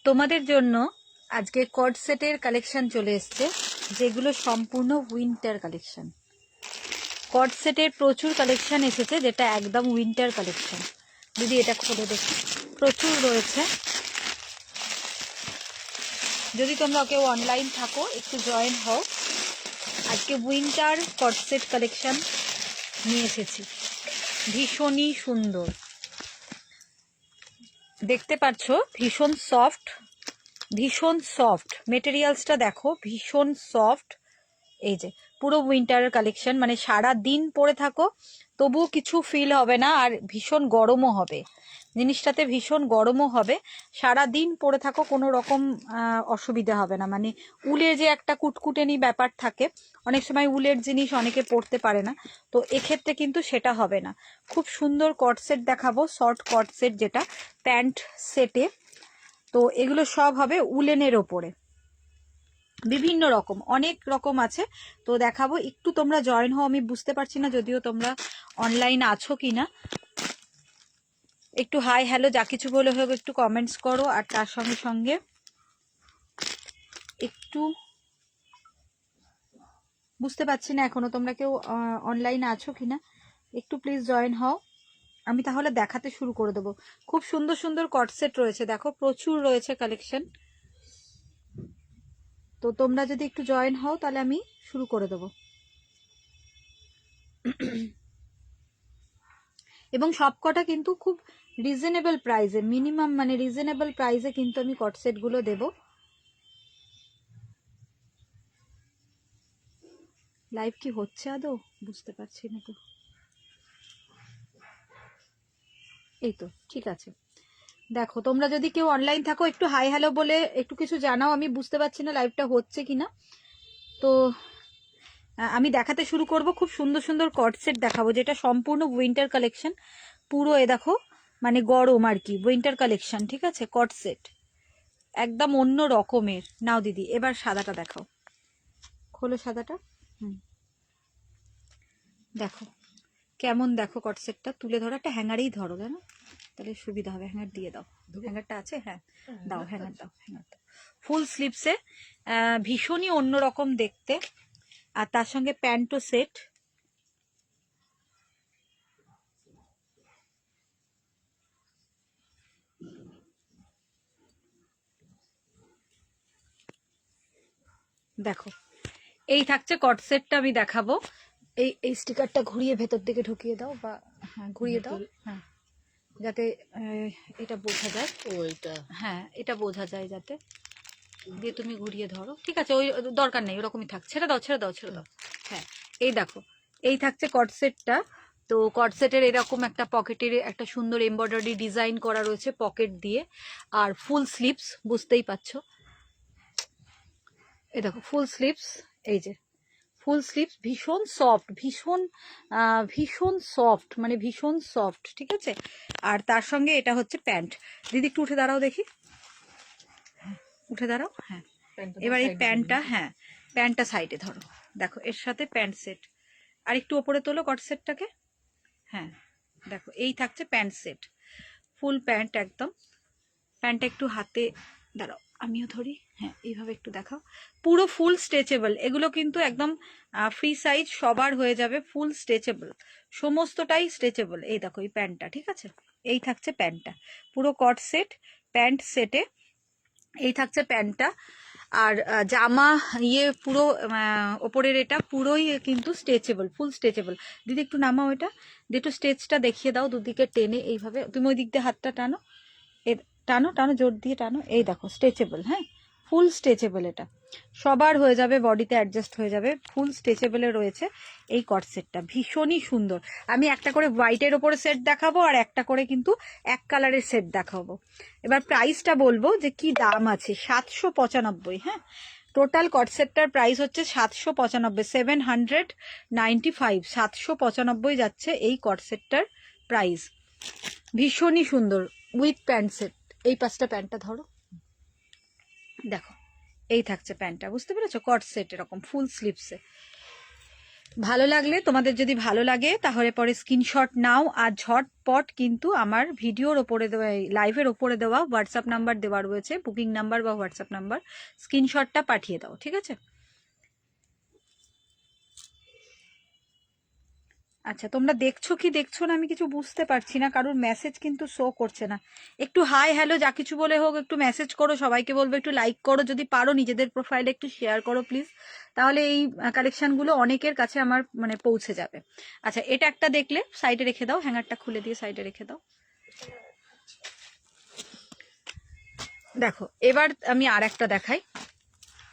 তোমাদের জন্য আজকে কট সেটের কালেকশন চলে এসছে, যেগুলো সম্পূর্ণ উইন্টার কালেকশন। কট সেটের প্রচুর কালেকশন এসেছে, যেটা একদম উইন্টার কালেকশন। দিদি এটা খুলে দেখি, প্রচুর রয়েছে। যদি তোমরা কেউ অনলাইন থাকো একটু জয়েন হও। আজকে উইন্টার কট সেট কালেকশন নিয়ে এসেছি, ভীষণই সুন্দর। দেখতে পাচ্ছ ভীষণ সফট, ভীষণ সফট মেটেরিয়ালসটা দেখো, ভীষণ সফট। এই যে পুরো উইন্টারের কালেকশন, মানে সারা দিন পরে থাকো তবুও কিছু ফিল হবে না, আর ভীষণ গরমও হবে জিনিসটাতে, ভীষণ গরমও হবে। সারা দিন পরে থাকো কোনো রকম অসুবিধা হবে না। মানে উলের যে একটা কুটকুটেনি ব্যাপার থাকে, অনেক সময় উলের জিনিস অনেকে পরতে পারে না, তো এক্ষেত্রে কিন্তু সেটা হবে না। খুব সুন্দর কট সেট দেখাবো, শর্ট কট সেট, যেটা প্যান্ট সেটে। তো এগুলো সব হবে উলেনের ওপরে, বিভিন্ন রকম অনেক রকম আছে, তো দেখাবো। একটু তোমরা জয়েন হও, আমি বুঝতে পারছি না যদিও তোমরা অনলাইন আছো কিনা। একটু হাই হ্যালো যা কিছু বলে হোক একটু কমেন্টস করো, আর তার সঙ্গে সঙ্গে একটু বুঝতে পারছি না এখনো তোমরা কেউ অনলাইন আছো কিনা, একটু প্লিজ জয়েন হও। আমি তাহলে দেখাতে শুরু করে দেবো। খুব সুন্দর সুন্দর কট সেট রয়েছে, দেখো প্রচুর রয়েছে কালেকশন। তো তোমরা যদি একটু জয়েন হও তাহলে আমি শুরু করে দেবো। এবং সবকটা কিন্তু খুব রিজনেবল প্রাইসে, মিনিমাম মানে রিজনেবল প্রাইসে কিন্তু আমি কট সেট গুলো দেবো। লাইভ কি হচ্ছে আদৌ বুঝতে পারছি না তো। এই তো ঠিক আছে। দেখো তোমরা যদি কেউ অনলাইন থাকো একটু হাই হ্যালো বলে একটু কিছু জানাও, আমি বুঝতে পারছি না লাইভটা হচ্ছে কিনা। তো আমি দেখাতে শুরু করব। খুব সুন্দর সুন্দর কট সেট দেখাবো, যেটা সম্পূর্ণ উইন্টার কালেকশন। পুরো এ দেখো, মানে গরম আর কি, উইন্টার কালেকশন, ঠিক আছে। কট সেট একদম অন্য রকমের। নাও দিদি এবার সাদাটা দেখাও, খোলো সাদাটা। দেখো কেমন, দেখো কট সেটটা তুলে ধরো, একটা হ্যাঙ্গারেই ধরো, জানো তাহলে সুবিধা হবে। হ্যাঙ্গার দিয়ে দাও, হ্যাঙ্গারটা আছে? হ্যাঁ দাও, হ্যাঙ্গার দাও, হ্যাঙ্গার দাও। ফুল স্লিভসে, ভীষণই অন্যরকম দেখতে। আর তার সঙ্গে প্যান্টও সেট। দেখো এই থাকছে কট সেটটা, আমি দেখাবো। এই স্টিকারটা ঘুরিয়ে ভেতর দিকে ঢুকিয়ে দাও, বা হ্যাঁ ঘুরিয়ে দাও, হ্যাঁ যাতে এটা বোঝা যায়। ওইটা হ্যাঁ এটা বোঝা যায় যাতে, দিয়ে তুমি ঘুরিয়ে ধরো, ঠিক আছে। ওই দরকার নেই, ওরকমই থাক, ছেড়ে দাও ছেড়ে দাও ছেড়ে দাও। হ্যাঁ এই দেখো, এই থাকছে কট সেটটা। তো কট সেটের এরকম একটা পকেটের একটা সুন্দর এমব্রয়ডারি ডিজাইন করা রয়েছে পকেট দিয়ে, আর ফুল স্লিভস, বুঝতেই পারছো। এই দেখো ফুল স্লিভস, এই যে ফুল স্লিভস, ভীষণ সফট, ভীষণ ভীষণ সফট, মানে ভীষণ সফট, ঠিক আছে। আর তার সঙ্গে এটা হচ্ছে প্যান্ট। দিদি একটু উঠে দাঁড়াও দেখি, উঠে দাঁড়াও। হ্যাঁ এবার এই প্যান্টটা, হ্যাঁ প্যান্টটা সাইডে ধরো। দেখো এর সাথে প্যান্ট সেট, আর একটু ওপরে তোলো কট সেটটাকে। হ্যাঁ দেখো এই থাকছে প্যান্ট সেট, ফুল প্যান্ট একদম। প্যান্টটা একটু হাতে দাঁড়াও আমিও ধরি, হ্যাঁ এইভাবে একটু দেখাও। পুরো ফুল স্ট্রেচেবল, এগুলো কিন্তু একদম ফ্রি সাইজ সবার হয়ে যাবে, ফুল স্ট্রেচেবল, সমস্তটাই স্ট্রেচেবল। এই দেখো এই প্যান্টটা, ঠিক আছে। এই থাকছে প্যান্টটা, পুরো কট সেট প্যান্ট সেটে এই থাকছে প্যান্টটা। আর জামা ইয়ে পুরো ওপরের এটা পুরোই কিন্তু স্ট্রেচেবল, ফুল স্ট্রেচেবল। দিদি একটু নামাও এটা, দিয়ে একটু স্ট্রেচটা দেখিয়ে দাও, দুদিকে টেনে এইভাবে, তুমি ওই দিক দিয়ে হাতটা টানো, টানো টানো জোর দিয়ে টানো। এই দেখো স্ট্রেচেবল, হ্যাঁ ফুল স্ট্রেচেবল, এটা সবার হয়ে যাবে, বডিতে অ্যাডজাস্ট হয়ে যাবে, ফুল স্ট্রেচেবলে রয়েছে এই কট সেটটা, ভীষণই সুন্দর। আমি একটা করে হোয়াইটের ওপরে সেট দেখাবো, আর একটা করে কিন্তু এক কালারের সেট দেখাবো। এবার প্রাইসটা বলবো যে কি দাম আছে, 795। হ্যাঁ টোটাল কট সেটটার প্রাইস হচ্ছে 795, 795, 795 যাচ্ছে এই কট সেটটার প্রাইস। ভীষণই সুন্দর উইথ প্যান্ট সেট। এই পাঁচটা প্যান্টটা ধরো, দেখো এই থাকছে প্যান্টটা, বুঝতে পেরেছো, কট সেট এরকম ফুল স্লিভসে। ভালো লাগলে, তোমাদের যদি ভালো লাগে তাহলে পরে স্ক্রিনশট নাও, আর ঝটপট কিন্তু আমার ভিডিওর ওপরে দেওয়া, লাইভের ওপরে দেওয়া হোয়াটসঅ্যাপ নাম্বার দেওয়া রয়েছে, বুকিং নাম্বার বা হোয়াটসঅ্যাপ নাম্বার, স্ক্রিনশটটা পাঠিয়ে দাও, ঠিক আছে? আচ্ছা, তোমরা দেখছো কি দেখছো না আমি কিছু বুঝতে পারছি না, কারোর মেসেজ কিন্তু শো করছে না। একটু হাই হ্যালো যা কিছু বলে হোক একটু মেসেজ করো, সবাইকে বলবো একটু লাইক করো, যদি পারো নিজেদের প্রোফাইলে একটু শেয়ার করো প্লিজ, তাহলে এই কালেকশনগুলো অনেকের কাছে আমার মানে পৌঁছে যাবে। আচ্ছা, এটা একটা দেখলে সাইডে রেখে দাও, হ্যাঙ্গারটা খুলে দিয়ে সাইডে রেখে দাও। দেখো এবার আমি আর একটা দেখাই,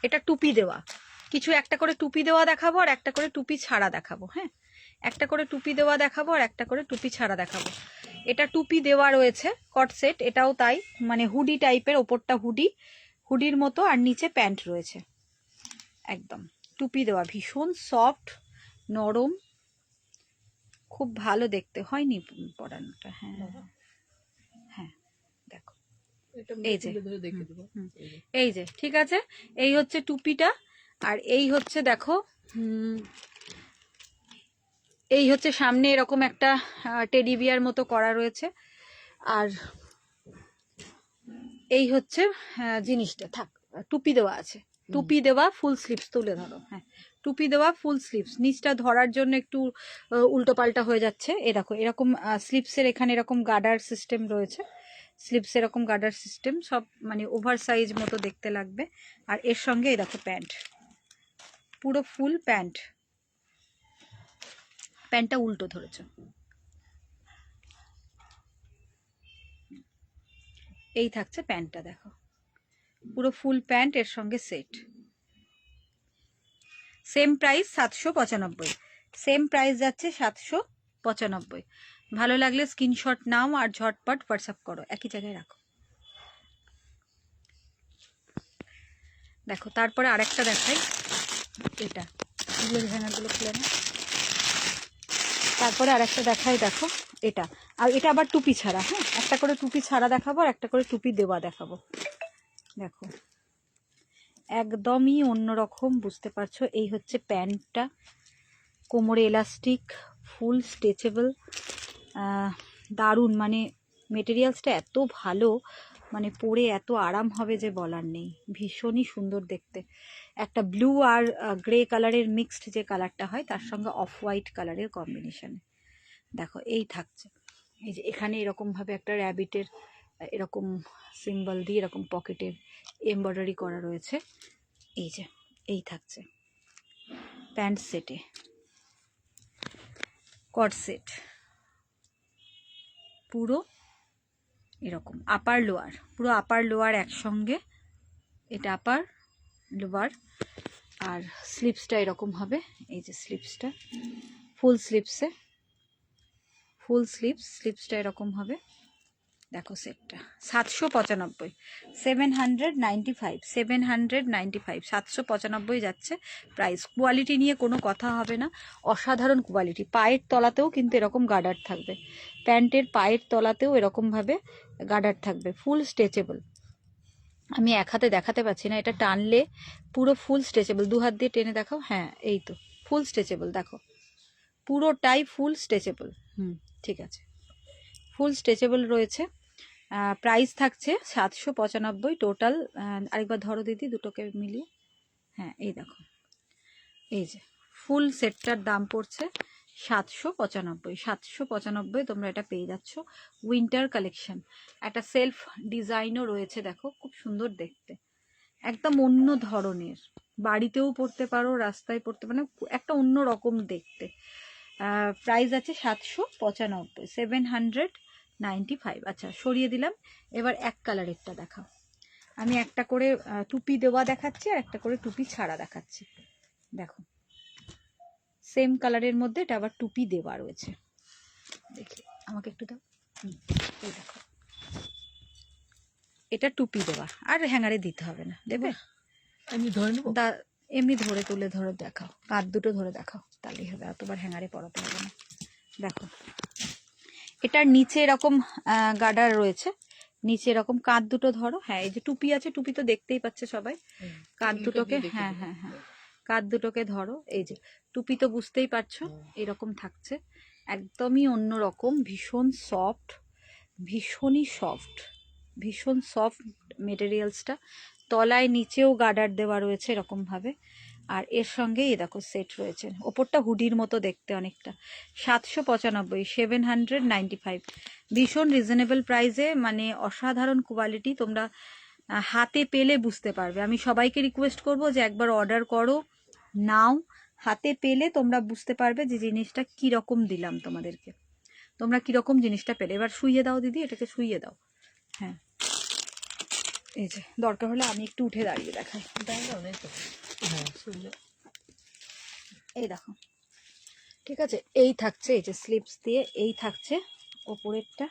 এটা টুপি দেওয়া, কিছু একটা করে টুপি দেওয়া দেখাবো আর একটা করে টুপি ছাড়া দেখাবো। হ্যাঁ, একটা করে টুপি দেওয়া দেখাবো আর একটা করে টুপি ছাড়া দেখাবো। এটা টুপি দেওয়া রয়েছে কট সেট, এটাও তাই, মানে হুডি টাইপের, ওপরটা হুডির মতো আর নিচে প্যান্ট রয়েছে, একদম টুপি দেওয়া, ভীষণ সফট নরম, খুব ভালো দেখতে। হয়নি পরানোটা? হ্যাঁ হ্যাঁ, দেখো এই যে, এই যে, ঠিক আছে, এই হচ্ছে টুপিটা, আর এই হচ্ছে দেখো এই হচ্ছে সামনে এরকম একটা টেডি বিয়ার মতো করা রয়েছে, আর এই হচ্ছে জিনিসটা, থাক, টুপি দেওয়া আছে, টুপি দেওয়া ফুল স্লিভস, তুলে ধরো, হ্যাঁ টুপি দেওয়া ফুল স্লিভস, নিচটা ধরার জন্য একটু উল্টো পাল্টা হয়ে যাচ্ছে। এ দেখো এরকম স্লিভসের এখানে এরকম গার্ডার সিস্টেম রয়েছে, স্লিভস এরকম গার্ডার সিস্টেম, সব মানে ওভার সাইজ মতো দেখতে লাগবে। আর এর সঙ্গে এই দেখো প্যান্ট, পুরো ফুল প্যান্ট, প্যান্টটা উল্টো ধরেছে, এই থাকছে প্যান্টটা, দেখো পুরো ফুল প্যান্ট, এর সঙ্গে set, same price 795, same price যাচ্ছে 795। ভালো লাগলে স্ক্রিনশট নাও আর ঝটপট হোয়াটসঅ্যাপ করো, একই জায়গায় রাখো। দেখো তারপরে আরেকটা দেখাই, এটা হ্যাঙ্গারগুলো খুলে না, তারপরে আরেকটা দেখাই, দেখো এটা, আর এটা আবার টুপি ছাড়া। হ্যাঁ, একটা করে টুপি ছাড়া দেখাবো আর একটা করে টুপি দেওয়া দেখাবো। দেখো একদমই অন্যরকম, বুঝতে পারছো? এই হচ্ছে প্যান্টটা, কোমরে এলাস্টিক, ফুল স্ট্রেচেবল, দারুণ, মানে মেটেরিয়ালসটা এত ভালো, মানে পরে এত আরাম হবে যে বলার নেই, ভীষণই সুন্দর দেখতে। একটা ব্লু আর গ্রে কালারের মিক্সড যে কালারটা হয় তার সঙ্গে অফ হোয়াইট কালারের কম্বিনেশনে, দেখো এই থাকছে, এই যে এখানে এরকমভাবে একটা র্যাবিটের এরকম সিম্বল দিয়ে এরকম পকেটের এমব্রয়ডারি করা রয়েছে, এই যে এই থাকছে প্যান্ট সেটে, কট সেট পুরো এরকম, আপার লোয়ার, পুরো আপার লোয়ার একসঙ্গে, এটা আপার লোয়ার, আর স্লিভসটা এরকম হবে, এই যে স্লিভসটা ফুল স্লিভসে, ফুল স্লিভসটা এরকম হবে। দেখো সেটটা 795, 795, 795, 795 যাচ্ছে প্রাইস। কোয়ালিটি নিয়ে কোনো কথা হবে না, অসাধারণ কোয়ালিটি। পায়ের তলাতেও কিন্তু এরকম গার্ডার থাকবে, প্যান্টের পায়ের তলাতেও এরকমভাবে গার্ডার থাকবে, ফুল স্ট্রেচেবল। আমি এক হাতে দেখাতে পাচ্ছি না, এটা টানলে পুরো ফুল স্ট্রেচেবল, দু হাত দিয়ে টেনে দেখাও, হ্যাঁ এই তো ফুল স্ট্রেচেবল, দেখো পুরোটাই ফুল স্ট্রেচেবল। ঠিক আছে, ফুল স্ট্রেচেবল রয়েছে। প্রাইস থাকছে 795 টোটাল। আরেকবার ধরো দিদি দুটোকে মিলিয়ে, হ্যাঁ এই দেখো, এই যে ফুল সেটটার দাম পড়ছে 795, 795 তোমরা এটা পেয়ে যাচ্ছ। উইন্টার কালেকশন, একটা সেলফ ডিজাইনও রয়েছে, দেখো খুব সুন্দর দেখতে, একদম অন্য ধরনের, বাড়িতেও পরতে পারো, রাস্তায় পরতে, মানে একটা অন্য রকম দেখতে। প্রাইস আছে 795, 795। আচ্ছা সরিয়ে দিলাম, এবার এক কালারেরটা দেখাও। আমি একটা করে টুপি দেওয়া দেখাচ্ছি আর একটা করে টুপি ছাড়া দেখাচ্ছি। দেখো সেম কালারের মধ্যে এটা আবার টুপি দেওয়া রয়েছে, দেখি আমাকে একটু দাও, এই দেখো এটা টুপি দেওয়া, আর হ্যাঙ্গারে দিতে হবে না, দেবে? এমনি ধরে নেবো, এমনি ধরে তুলে ধরে দেখাও, কাঁধ দুটো ধরে দেখাও, তাহলেই হবে, অতবার হ্যাঙ্গারে পরাতে হবে না। দেখো এটার নিচে এরকম গার্ডার রয়েছে, নিচে এরকম কাঁধ দুটো ধরো, হ্যাঁ এই যে টুপি আছে, টুপি তো দেখতেই পাচ্ছে সবাই, কাঁধ দুটোকে, হ্যাঁ হ্যাঁ হ্যাঁ কাঁধ দুটোকে ধরো, এই যে টুপি তো বুঝতেই পারছো এরকম থাকছে, একদমই অন্যরকম, ভীষণ সফট, ভীষণই সফট, ভীষণ সফট মেটেরিয়ালসটা। তলায় নিচেও গার্ডার দেওয়া রয়েছে এরকম ভাবে। আর এর সঙ্গে এই দেখো সেট রয়েছে, ওপরটা হুডির মতো দেখতে অনেকটা। 795, 795, ভীষণ রিজনেবল প্রাইসে, মানে অসাধারণ কোয়ালিটি। তোমরা হাতে পেলে বুঝতে পারবে। আমি সবাইকে রিকোয়েস্ট করব যে একবার অর্ডার করো, নাও, হাতে পেলে তোমরা বুঝতে পারবে যে জিনিসটা কীরকম দিলাম তোমাদেরকে, তোমরা কীরকম জিনিসটা পেলে। এবার শুইয়ে দাও দিদি, এটাকে শুইয়ে দাও। হ্যাঁ, এই যে দরকার হলে আমি একটু উঠে দাঁড়িয়ে দেখাই। এই দেখো, ঠিক আছে, এই থাকছে, এই যে স্লিপস দিয়ে এই থাকছে ওপরেরটা।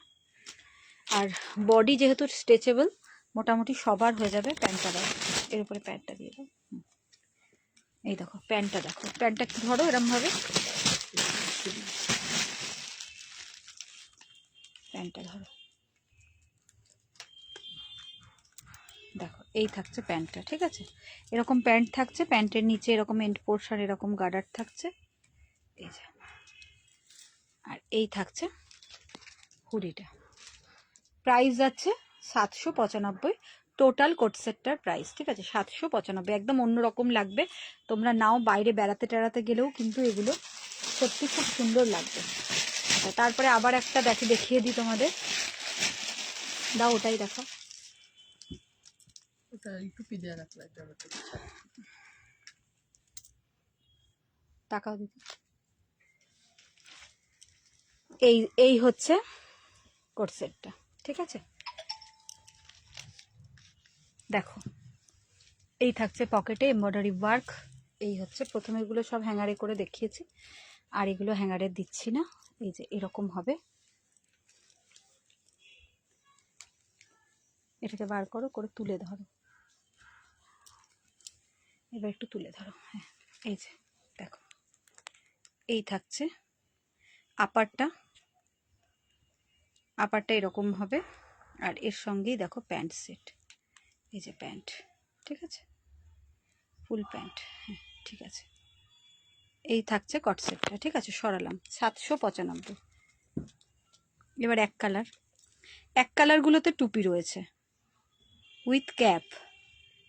আর বডি যেহেতু স্ট্রেচেবল, মোটামুটি সবার হয়ে যাবে। প্যান্টটা দাও, এর উপরে প্যান্টটা দিয়ে দাও। এই দেখো প্যান্টটা, দেখো প্যান্টটা ধরো এরম ভাবে, প্যান্টটা ধরো, দেখো এই থাকছে প্যান্টটা, ঠিক আছে, এরকম প্যান্ট থাকছে। প্যান্টের নিচে এরকম এন্ড পোর্শন এরকম গার্ডার থাকছে, এই যে। আর এই থাকছে হুডিটা। প্রাইস যাচ্ছে 795, টোটাল কোট সেটটার প্রাইস, ঠিক আছে 795, একদম অন্যরকম লাগবে। তোমরা নাও, বাইরে বেড়াতে টেড়াতে গেলেও কিন্তু এগুলো সত্যি খুব সুন্দর লাগবে। আচ্ছা, তারপরে আবার একটা দেখিয়ে দিই তোমাদের, দাও ওটাই দেখো। তাকাও দিদি, এই হচ্ছে কোট সেটটা, ঠিক আছে। দেখো এই থাকছে পকেটে এমব্রয়ডারি ওয়ার্ক। এই হচ্ছে, প্রথমে এগুলো সব হ্যাঙ্গারে করে দেখিয়েছি, আর এগুলো হ্যাঙ্গারে দিচ্ছি না। এই যে এরকম হবে, এটাকে বার করো, করে তুলে ধরো, এবার একটু তুলে ধরো। হ্যাঁ, এই যে দেখো, এই থাকছে আপারটা, আপারটা এরকম হবে। আর এর সঙ্গেই দেখো প্যান্ট সেট, এই যে প্যান্ট, ঠিক আছে, ফুল প্যান্ট। হ্যাঁ, ঠিক আছে, এই থাকছে কট সেটটা, ঠিক আছে, সরালাম। 795। এবার এক কালার, এক কালারগুলোতে টুপি রয়েছে উইথ ক্যাপ,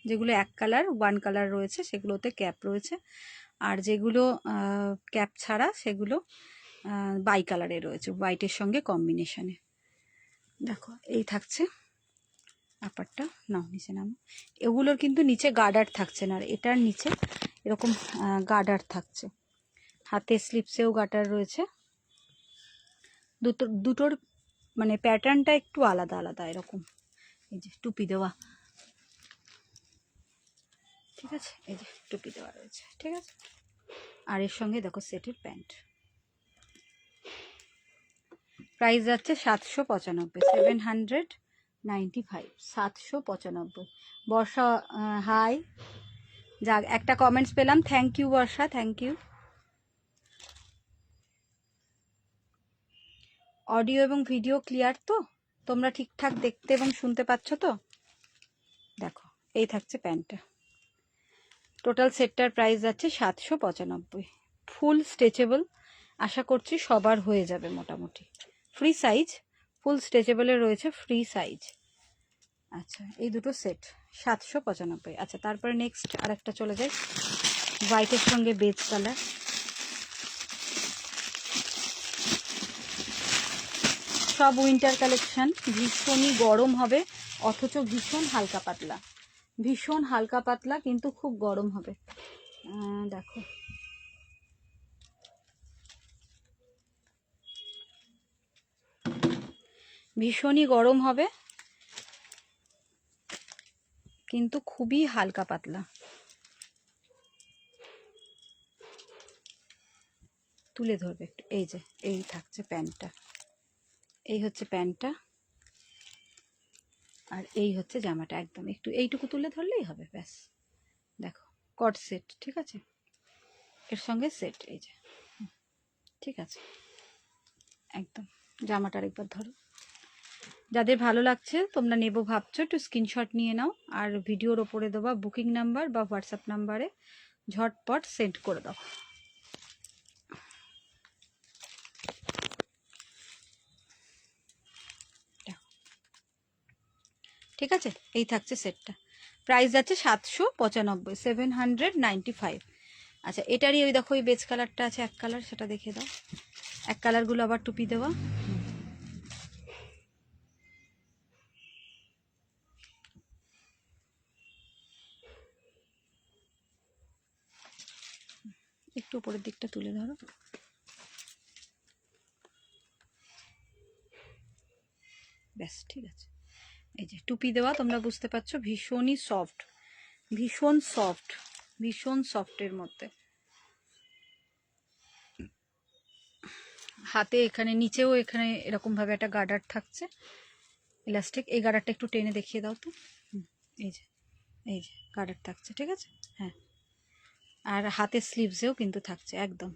যেগুলো এক কালার, ওয়ান কালার রয়েছে সেগুলোতে ক্যাপ রয়েছে। আর যেগুলো ক্যাপ ছাড়া সেগুলো বাই কালারে রয়েছে, হোয়াইটের সঙ্গে কম্বিনেশনে। দেখো এই থাকছে আপারটা, নাও নিচে নামো। এগুলোর কিন্তু নিচে গার্ডার থাকছে না, আর এটার নিচে এরকম গার্ডার থাকছে। হাতে স্লিপসেও গার্ডার রয়েছে। দুটোর মানে প্যাটার্নটা একটু আলাদা আলাদা এরকম। এই যে টুপি দেওয়া, ঠিক আছে, এই যে টুপি দেওয়া রয়েছে, ঠিক আছে। আর এর সঙ্গে দেখো সেটের প্যান্ট। প্রাইস যাচ্ছে 795, 795, 795। বর্ষা হাই, যাক একটা কমেন্টস পেলাম, thank you Barsha, thank you. Audio এবং ভিডিও ক্লিয়ার তো? তোমরা ঠিকঠাক দেখতে এবং শুনতে পাচ্ছ তো? দেখো এই থাকছে প্যান্টটা। টোটাল সেটটার প্রাইস যাচ্ছে 795, ফুল স্ট্রেচেবল। আশা করছি সবার হয়ে যাবে মোটামুটি। ফ্রি সাইজ, ফুল স্ট্রেচেবলের রয়েছে ফ্রি সাইজ। আচ্ছা, এই দুটো সেট 795। আচ্ছা, তারপরে নেক্সট আর একটা চলে যায়, হোয়াইটের সঙ্গে বেজ কালার। সব উইন্টার কালেকশন, ভীষণই গরম হবে, অথচ ভীষণ হালকা পাতলা, ভীষণ হালকা পাতলা, কিন্তু খুব গরম হবে। দেখো ভীষণই গরম হবে, কিন্তু খুবই হালকা পাতলা। তুলে ধরবে একটু, এই যে এই থাকছে প্যান্টটা, এই হচ্ছে প্যান্টটা, আর এই হচ্ছে জামাটা। একদম একটু এইটুকু তুলে ধরলেই হবে, ব্যাস। দেখো কট সেট, ঠিক আছে, এর সঙ্গে সেট, এই যে, ঠিক আছে, একদম। জামাটার একবার ধরো, যাদের ভালো লাগছে তোমরা নেবো ভাবছো একটু স্ক্রিনশট নিয়ে নাও, আর ভিডিওর ওপরে দেওয়া বুকিং নাম্বার বা হোয়াটসঅ্যাপ নাম্বারে ঝটপট সেন্ড করে দাও। ঠিক আছে, এই থাকছে সেটটা। প্রাইস যাচ্ছে 795, 795। আচ্ছা, এটারই ওই দেখো ওই বেজ কালারটা আছে এক কালার, সেটা দেখে দাও। এক কালারগুলো আবার টুপি দেওয়া। একটু উপরের দিকটা তুলে ধরো। ব্যাস, ঠিক আছে। এই যে টুপি দেওয়া, তোমরা বুঝতে পারছো, ভীষণই সফট, ভীষণ সফট, ভীষণ সফটের মধ্যে। হাতে এখানে নিচেও এখানে এরকম ভাবে একটা গার্ডার থাকছে, ইলাস্টিক। এই গার্ডারটা একটু টেনে দেখিয়ে দাও তো। এই যে, এই যে গার্ডার থাকছে, ঠিক আছে। হ্যাঁ, আর হাতের স্লিভসেও কিন্তু থাকছে একদম।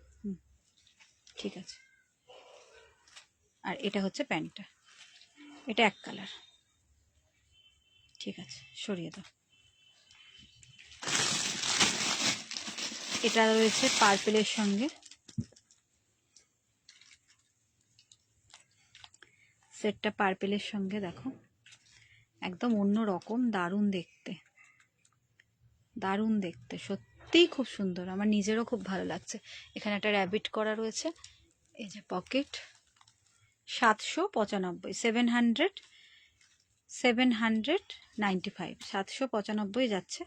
ঠিক আছে। আর এটা হচ্ছে প্যান্টটা, এটা এক কালার। ঠিক আছে, সরিয়ে দাও। এটা রয়েছে পার্পেলের সঙ্গে, সেটটা পার্পেলের সঙ্গে, দেখো একদম অন্য রকম, দারুণ দেখতে, দারুণ দেখতে, সত্যিই খুব সুন্দর, আমার নিজেরও খুব ভালো লাগছে। এখানে একটা র্যাবিট করা রয়েছে, এই যে পকেট। 795, 795, 795 যাচ্ছে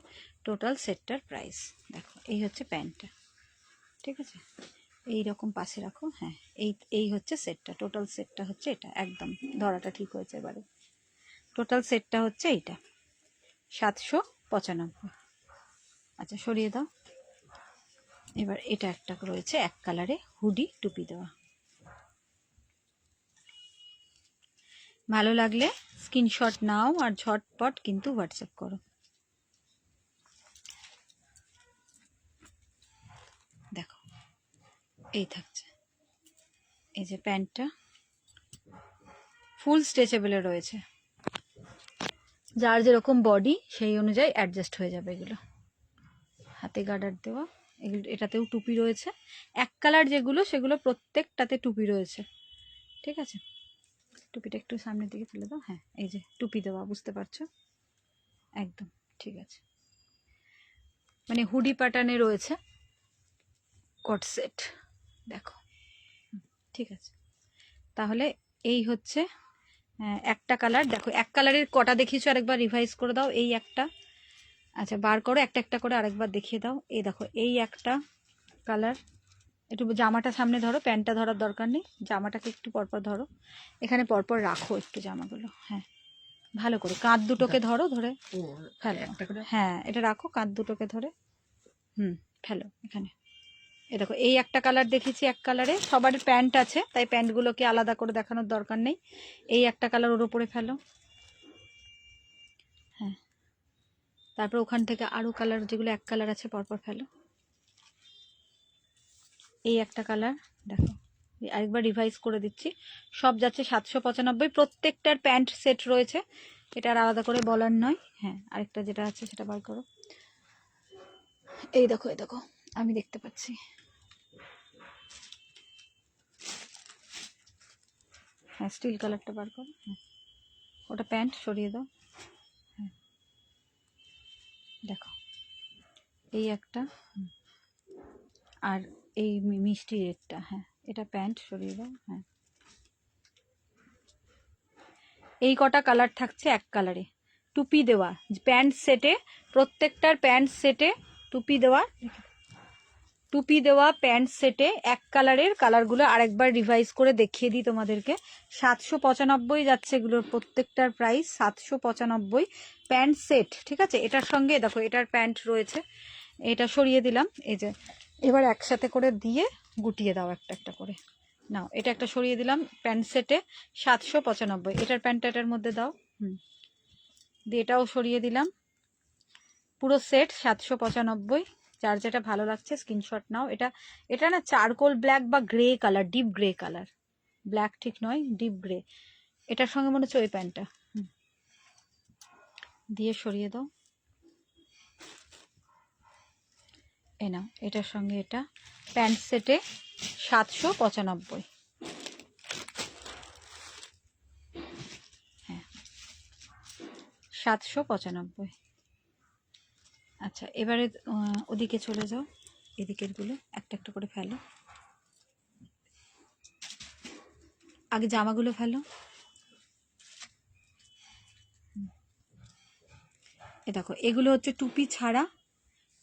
টোটাল সেটটার প্রাইস। দেখো, এই হচ্ছে প্যান্টটা, ঠিক আছে। এই রকম পাশে রাখো। হ্যাঁ, এই হচ্ছে সেটটা, টোটাল সেটটা হচ্ছে এটা। একদম ধরাটা ঠিক হয়েছে এবারে। টোটাল সেটটা হচ্ছে এইটা, 795। আচ্ছা, সরিয়ে দাও। এবার এটা একটা রয়েছে এক কালারে, হুডি টুপি দেওয়া। ভালো লাগলে স্ক্রিনশট নাও আর ঝটপট কিন্তু হোয়াটসঅ্যাপ করো। দেখো, এই থাকছে, এই যে প্যান্টটা ফুল স্ট্রেচেবলে রয়েছে, যার যেরকম বডি সেই অনুযায়ী অ্যাডজাস্ট হয়ে যাবে এগুলো। হাতে গার্ডার দেওয়া, এগুলো, এটাতেও টুপি রয়েছে। এক কালার যেগুলো সেগুলো প্রত্যেকটাতে টুপি রয়েছে, ঠিক আছে। টুপিটা একটু সামনের দিকে ফেলে দাও। হ্যাঁ, এই যে টুপি দেওয়া, বুঝতে পারছো একদম, ঠিক আছে। মানে হুডি প্যাটার্নে রয়েছে কোট সেট, দেখো, ঠিক আছে। তাহলে এই হচ্ছে একটা কালার। দেখো, এক কালারের কটা দেখিয়েছো, আরেকবার রিভাইজ করে দাও। এই একটা, আচ্ছা বার করো একটা একটা করে আরেকবার দেখিয়ে দাও। এই দেখো, এই একটা কালার। একটু জামাটা সামনে ধরো, প্যান্টটা ধরার দরকার নেই, জামাটাকে একটু পরপর ধরো, এখানে পরপর রাখো একটু জামাগুলো। হ্যাঁ, ভালো করে কাঁধ দুটোকে ধরো, ধরে ফেলো। হ্যাঁ, এটা রাখো কাঁধ দুটোকে ধরে, ফেলো এখানে। এই দেখো, এই একটা কালার দেখেছি এক কালারে, সবার প্যান্ট আছে তাই প্যান্টগুলোকে আলাদা করে দেখানোর দরকার নেই। এই একটা কালার ওর উপরে ফেলো। হ্যাঁ, তারপর ওখান থেকে আরো কালার যেগুলো এক কালার আছে পরপর ফেলো। এই একটা কালার, দেখো আরেকবার রিভাইজ করে দিচ্ছি, সব যাচ্ছে 795। প্রত্যেকটার প্যান্ট সেট রয়েছে, এটা আর আলাদা করে বলার নয়। হ্যাঁ, আরেকটা যেটা আছে সেটা বার করো। এই দেখো, এই দেখো, আমি দেখতে পাচ্ছি। হ্যাঁ, স্টিল কালারটা বার করো। হ্যাঁ, ওটা প্যান্ট, সরিয়ে দাও। হ্যাঁ, দেখো, এই একটা, আর এই মিষ্টি রেডটা। হ্যাঁ, এটা প্যান্ট, সরিয়ে দাও। হ্যাঁ, এই কটা কালার থাকছে এক কালারে, টুপি দেওয়া প্যান্ট সেটে, প্রত্যেকটার প্যান্ট সেটে টুপি দেওয়া, টুপি দেওয়া প্যান্ট সেটে এক কালারের। কালারগুলো আরেকবার রিভাইজ করে দেখিয়ে দিই তোমাদেরকে। 795 যাচ্ছে এগুলোর প্রত্যেকটার প্রাইস, 795 প্যান্ট সেট, ঠিক আছে। এটার সঙ্গে দেখো, এটার প্যান্ট রয়েছে, এটা সরিয়ে দিলাম। এই যে, এবার একসাথে করে দিয়ে গুটিয়ে দাও একটা একটা করে। নাও, এটা একটা সরিয়ে দিলাম প্যান্ট সেটে 795, এটার প্যান্টটা এটার মধ্যে দাও। দিয়ে এটাও সরিয়ে দিলাম, পুরো সেট 795। যার যেটা ভালো লাগছে স্ক্রিনশট নাও। এটা এটা না চারকোল ব্ল্যাক বা grey colour, deep grey colour, black ঠিক নয়, ডিপ গ্রে। এটার সঙ্গে মনে হচ্ছে ওই প্যান্টটা। দিয়ে সরিয়ে দাও। এ নাও, এটার সঙ্গে এটা প্যান্ট সেটে 795। হ্যাঁ 795। আচ্ছা এবারে ওদিকে চলে যাও, এদিকেরগুলো একটা একটা করে ফেলো, আগে জামাগুলো ফেলো। এ দেখো এগুলো হচ্ছে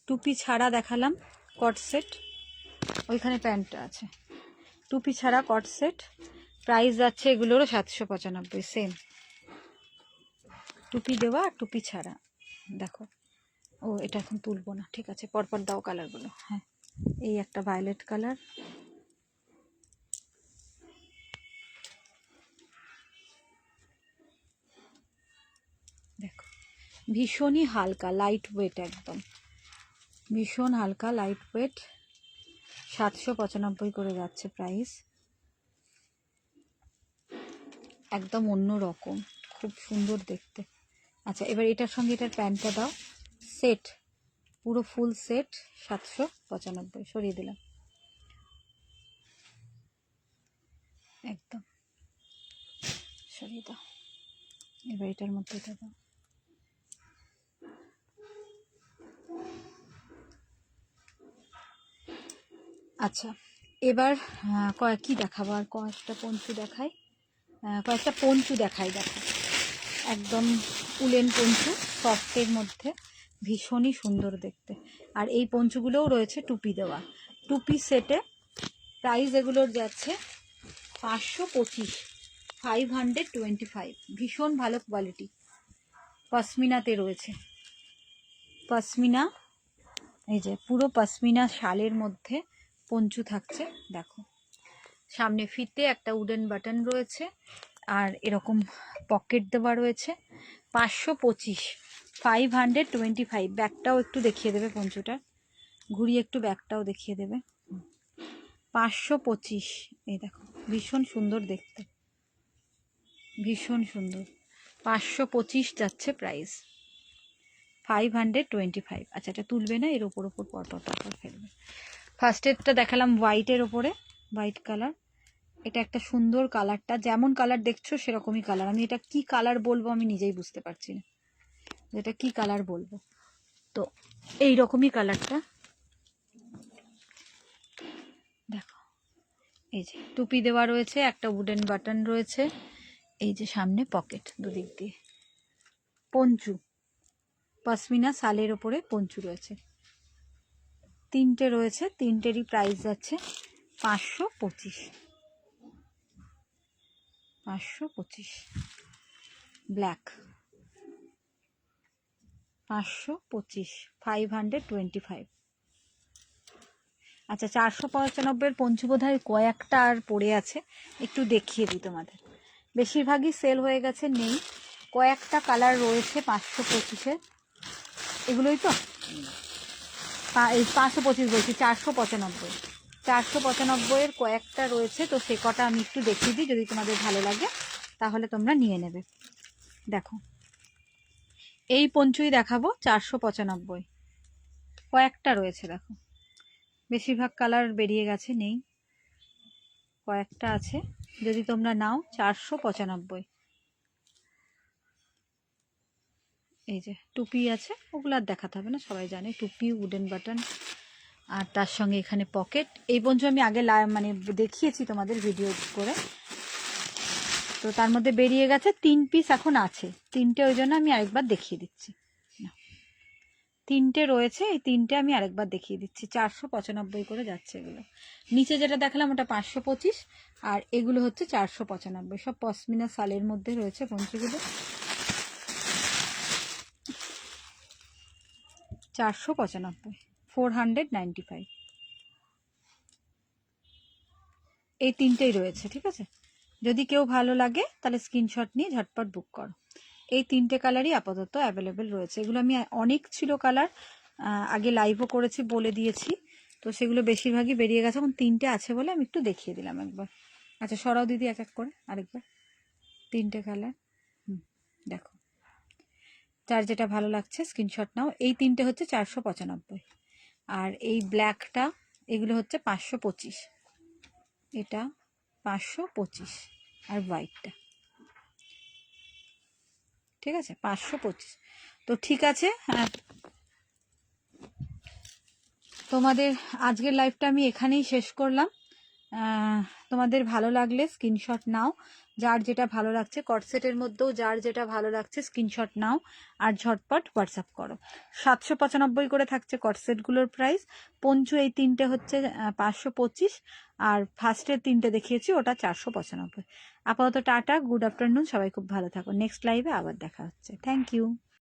টুপি ছাড়া দেখালাম কট সেট, ওইখানে প্যান্টটা আছে, টুপি ছাড়া কট সেট, প্রাইস যাচ্ছে এগুলোরও 795 সেম, টুপি দেওয়া আর টুপি ছাড়া। দেখো ও এটা এখন তুলবো না, ঠিক আছে পরপর দাও কালারগুলো। হ্যাঁ এই একটা ভায়োলেট কালার, দেখো ভীষণই হালকা লাইট ওয়েট, একদম ভীষণ হালকা লাইট ওয়েট, 795 করে যাচ্ছে প্রাইস, একদম অন্য রকম, খুব সুন্দর দেখতে। আচ্ছা এবার এটার সঙ্গে এটার প্যান্টটা দাও, সেট পুরো ফুল সেট 795, সরিয়ে দিলাম একদম, সরিয়ে দাও। এবার এটার মধ্যে এটা দাও, আচ্ছা এবার কি দেখাবো আর, কয়েকটা পঞ্চু দেখাই, দেখো একদম উলেন পঞ্চু, সফটের মধ্যে ভীষণই সুন্দর দেখতে। আর এই পঞ্চুগুলোও রয়েছে টুপি দেওয়া, টুপি সেটে প্রাইস এগুলোর যাচ্ছে 525, 525, ভীষণ ভালো কোয়ালিটি, পশমিনাতে রয়েছে, পশমিনা, এই যে পুরো পশমিনা শালের মধ্যে পঞ্চু থাকছে। দেখো সামনে ফিতে একটা উডেন বাটন রয়েছে, আর এরকম পকেট দেওয়া রয়েছে, 525, 525। ব্যাগটাও একটু দেখিয়ে দেবে পঞ্চুটার, ঘুরিয়ে একটু ব্যাগটাও দেখিয়ে দেবে, 525। এই দেখো ভীষণ সুন্দর দেখতে, ভীষণ সুন্দর, 525 যাচ্ছে প্রাইস, 525। আচ্ছা এটা তুলবে না, এর ওপর পরপর ফেলবে। ফার্স্ট এডটা দেখালাম হোয়াইটের ওপরে, হোয়াইট কালার, এটা একটা সুন্দর কালারটা, যেমন কালার দেখছো সেরকমই কালার, আমি এটা কি কালার বলবো আমি নিজেই বুঝতে পারছি না, এটা কি কালার বলবো, তো এই রকমই কালারটা। দেখো এই যে টুপি দেওয়া রয়েছে, একটা উডেন বাটন রয়েছে, এই যে সামনে পকেট দুদিক দিয়ে, পঞ্চু পশমিনা শালের ওপরে পঞ্চু রয়েছে, তিনটে রয়েছে, তিনটেরই প্রাইস যাচ্ছে 525, 525। ব্ল্যাক 525, 525। আচ্ছা 495 পঞ্চু বোধহয় কয়েকটা আর পড়ে আছে, একটু দেখিয়ে দিই তোমাদের, বেশিরভাগই সেল হয়ে গেছে, নেই, কয়েকটা কালার রয়েছে 525-এর, এগুলোই তো, এই 525 বলছি, 495, 495-এর কয়েকটা রয়েছে, তো সে কটা আমি একটু দেখিয়ে দিই, যদি তোমাদের ভালো লাগে তাহলে তোমরা নিয়ে নেবে। দেখো এই পঞ্চুই দেখাবো, 495, কয়েকটা রয়েছে, দেখো বেশিরভাগ কালার বেরিয়ে গেছে, নেই, কয়েকটা আছে, যদি তোমরা নাও 495। এই যে টুপি আছে, ওগুলো আর দেখাতে হবে না, সবাই জানে টুপি, উডেন বাটন, আর তার সঙ্গে এখানে পকেট। এই পঞ্চু আমি আগে মানে দেখিয়েছি তোমাদের ভিডিও করে, তো তার মধ্যে বেরিয়ে গেছে 3 পিস এখন আছে, তিনটে, ওই জন্য আমি আরেকবার দেখিয়ে দিচ্ছি, তিনটে রয়েছে, এই তিনটে আমি আরেকবার দেখিয়ে দিচ্ছি, 495 করে যাচ্ছে এগুলো। নিচে যেটা দেখালাম ওটা 525, আর এগুলো হচ্ছে 495, সব পশমিনা শালের মধ্যে রয়েছে পঞ্চুগুলো, 495, 495। এই তিনটেই রয়েছে, ঠিক আছে, যদি কেউ ভালো লাগে তাহলে স্ক্রিনশট নিয়ে ঝটপট বুক করো। এই তিনটে কালারই আপাতত অ্যাভেলেবেল রয়েছে, এগুলো আমি অনেক ছিল কালার, আগে লাইভও করেছি, বলে দিয়েছি, তো সেগুলো বেশিরভাগই বেরিয়ে গেছে, এখন তিনটে আছে বলে আমি একটু দেখিয়ে দিলাম একবার। আচ্ছা সরাও দিদি এক এক করে আরেকবার, তিনটে কালার, দেখো যার যেটা ভালো লাগছে স্ক্রিনশট নাও। এই তিনটে হচ্ছে 495, আর এই ব্ল্যাকটা এগুলো হচ্ছে 525, এটা 525, আর হোয়াইটটা, ঠিক আছে 525। তো ঠিক আছে, তোমাদের আজকের লাইভটা আমি এখানেই শেষ করলাম। তোমাদের ভালো লাগলে স্ক্রিনশট নাও, যার যেটা ভালো লাগছে, কটসেটের মধ্যেও যার যেটা ভালো লাগছে স্ক্রিনশট নাও আর ঝটপট হোয়াটসঅ্যাপ করো। 795 করে থাকছে কটসেটগুলোর প্রাইস। পঞ্চু এই তিনটে হচ্ছে 525, আর ফার্স্টের তিনটে দেখিয়েছি ওটা 495। আপাতত টাটা, গুড আফটারনুন, সবাই খুব ভালো থাকো। নেক্সট লাইভে আবার দেখা হচ্ছে। Thank you.